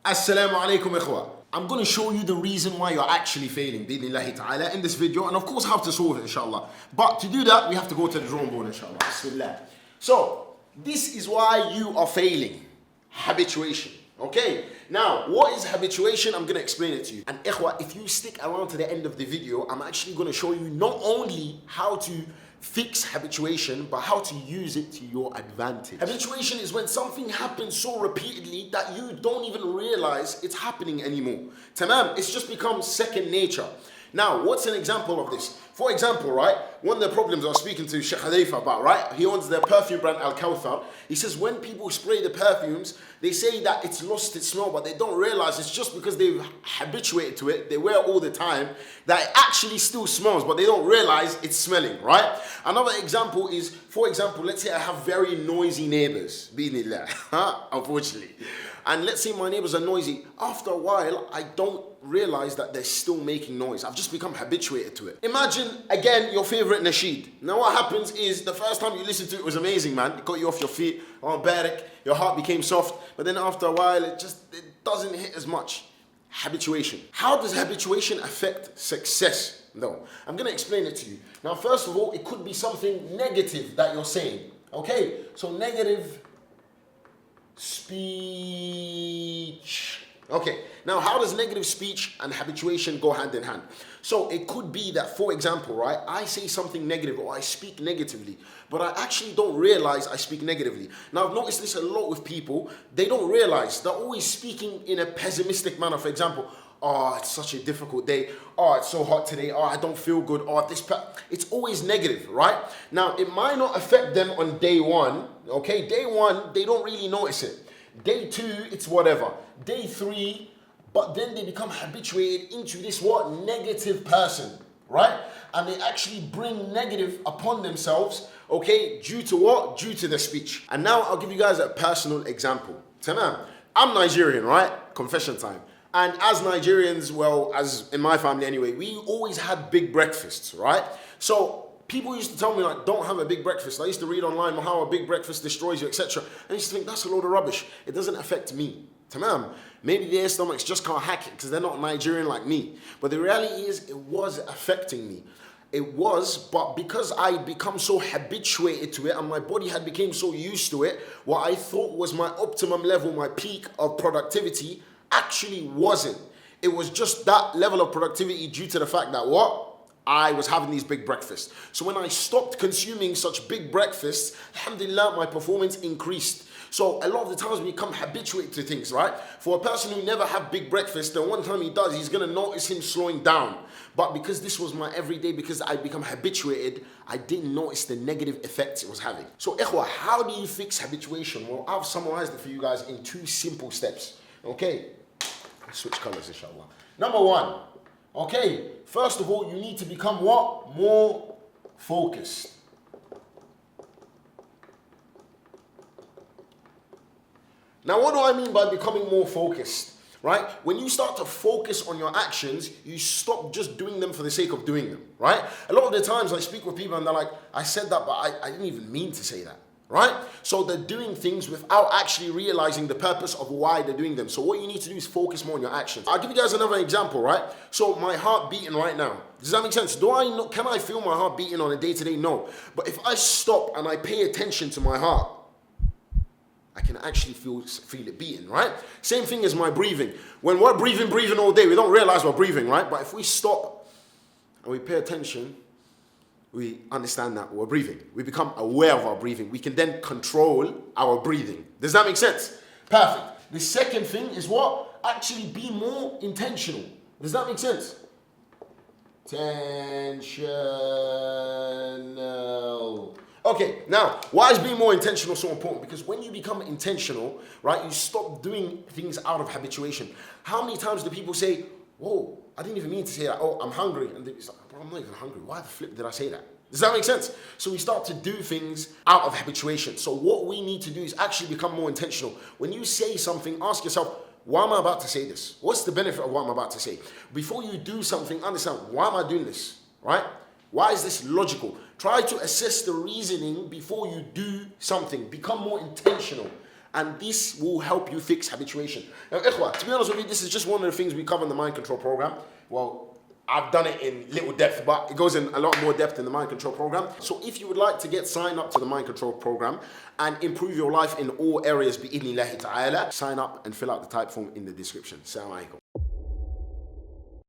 Assalamu alaikum ikhwa. I'm going to show you the reason why you're actually failing bi'idhnillahi ta'ala in this video, and of course how to solve it inshallah. But to do that we have to go to the drawing board inshallah. Bismillah. So this is why you are failing. Habituation. Okay, now what is habituation? I'm going to explain it to you. And ikhwa, if you stick around to the end of the video, I'm actually going to show you not only how to fix habituation, but how to use it to your advantage. Habituation is when something happens so repeatedly that you don't even realize it's happening anymore. Tamam, it's just become second nature. Now, what's an example of this? For example, right, one of the problems I was speaking to Sheikh Hadayfa about, right, he owns the perfume brand Al-Kawthar. He says when people spray the perfumes, they say that it's lost its smell, but they don't realize it's just because they've habituated to it, they wear it all the time, that it actually still smells, but they don't realize it's smelling, right? Another example is, for example, let's say I have very noisy neighbors, unfortunately. And let's say my neighbors are noisy. After a while, I don't realize that they're still making noise. I've just become habituated to it. Imagine, again, your favorite nasheed. Now what happens is, the first time you listen to it was amazing, man. It got you off your feet, barak, your heart became soft. But then after a while, it doesn't hit as much. Habituation. How does habituation affect success? No, I'm gonna explain it to you. Now, first of all, it could be something negative that you're saying. Okay, so negative speech. Okay, now how does negative speech and habituation go hand in hand? So it could be that, for example, right, I say something negative or I speak negatively, but I actually don't realize I speak negatively. Now I've noticed this a lot with people. They don't realize they're always speaking in a pessimistic manner. For example, oh, it's such a difficult day. Oh, it's so hot today. Oh, I don't feel good. Oh, it's always negative, right? Now, it might not affect them on day one. Okay, day one, they don't really notice it. Day two, it's whatever. Day three, but then they become habituated into this what? Negative person, right? And they actually bring negative upon themselves, okay, due to what? Due to their speech. And now I'll give you guys a personal example. Tamam, I'm Nigerian, right? Confession time. And as Nigerians, well, as in my family anyway, we always had big breakfasts, right? So people used to tell me, like, don't have a big breakfast. I used to read online how a big breakfast destroys you, etc. And I used to think, that's a load of rubbish. It doesn't affect me. Tamam. Maybe their stomachs just can't hack it because they're not Nigerian like me. But the reality is, it was affecting me. It was, but because I'd become so habituated to it and my body had become so used to it, what I thought was my optimum level, my peak of productivity, actually wasn't. It was just that level of productivity due to the fact that what? I was having these big breakfasts. So when I stopped consuming such big breakfasts, alhamdulillah, my performance increased. So a lot of the times we become habituated to things, right? For a person who never had big breakfast, the one time he does, he's gonna notice him slowing down. But because this was my everyday, because I become habituated, I didn't notice the negative effects it was having. So ikhwa, how do you fix habituation? Well, I've summarized it for you guys in 2 simple steps. Okay, let's switch colors inshallah. Number 1, okay, first of all, you need to become what? More focused. Now, what do I mean by becoming more focused, right? When you start to focus on your actions, you stop just doing them for the sake of doing them, right? A lot of the times I speak with people and they're like, I said that, but I didn't even mean to say that, right? So they're doing things without actually realizing the purpose of why they're doing them. So what you need to do is focus more on your actions. I'll give you guys another example, right? So my heart beating right now. Does that make sense? Can I feel my heart beating on a day-to-day? No. But if I stop and I pay attention to my heart, I can actually feel it beating, right? Same thing as my breathing. When we're breathing all day, we don't realize we're breathing, right? But if we stop and we pay attention, we understand that we're breathing. We become aware of our breathing. We can then control our breathing. Does that make sense? Perfect. The second thing is what? Actually be more intentional. Does that make sense? Intentional. Okay, now, why is being more intentional so important? Because when you become intentional, right, you stop doing things out of habituation. How many times do people say, whoa, I didn't even mean to say that. Oh, I'm hungry. And it's like, bro, I'm not even hungry. Why the flip did I say that? Does that make sense? So we start to do things out of habituation. So what we need to do is actually become more intentional. When you say something, ask yourself, why am I about to say this? What's the benefit of what I'm about to say? Before you do something, understand, why am I doing this, right? Why is this logical? Try to assess the reasoning before you do something. Become more intentional. And this will help you fix habituation. Now, ikhwa, to be honest with you, this is just one of the things we cover in the mind control program. Well, I've done it in little depth, but it goes in a lot more depth in the mind control program. So if you would like to get signed up to the mind control program and improve your life in all areas, bi'idhnillahi ta'ala, sign up and fill out the type form in the description. Assalamu alaikum.